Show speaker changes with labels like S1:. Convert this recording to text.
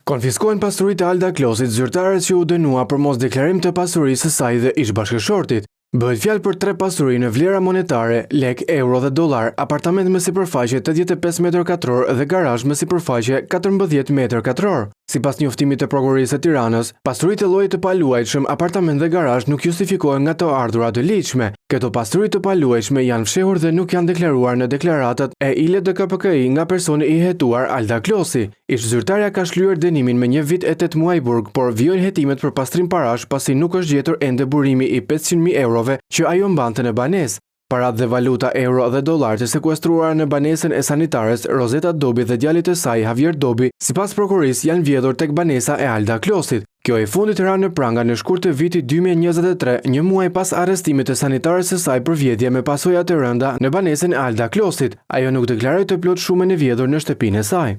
S1: Konfiskohen pasuritë e Alda Klosit, zyrtaret që u dënua për mos deklarim të pasurisë së saj dhe ish bashkëshortit. Bëhet fjalë për 3 pasuri në vlera monetare, lek, euro dhe dollar, apartament me sipërfaqe 85 m2 dhe garazh me sipërfaqe 14 m2. Sipas njoftimit të prokurorisë së Tiranës, pasuritë e llojit të paluajtshëm, apartament dhe garazh nuk justifikohen nga të ardhurat e ligjshme. Këto pasuri të paluajtshme janë fshehur dhe nuk janë deklaruar në deklaratat e ILDKPKI nga personi i hetuar Alda Klosi. Ish zyrtarja ka shlyer dënimin me 1 vit e 8 muaj burg, por vijojnë hetimet për pastrim parash pasi nuk është gjetur ende burimi i 500.000 eurove që ajo mbante në banesë. Parat dhe valuta euro dhe dollar të sekuestruara në banesën e sanitares Rozeta Dobi dhe djalit të saj Javier Dobi, sipas prokurorisë janë vjedhur tek banesa e Alda Klosit. Kjo e fundit ranë në pranga në shkurt të vitit 2023, një muaj pas arrestimit të sanitares së saj për vjedhje me pasoja të rënda në banesën e Alda Klosit. Ajo nuk deklaroi të plot shumën e vjedhur në shtëpinë e saj.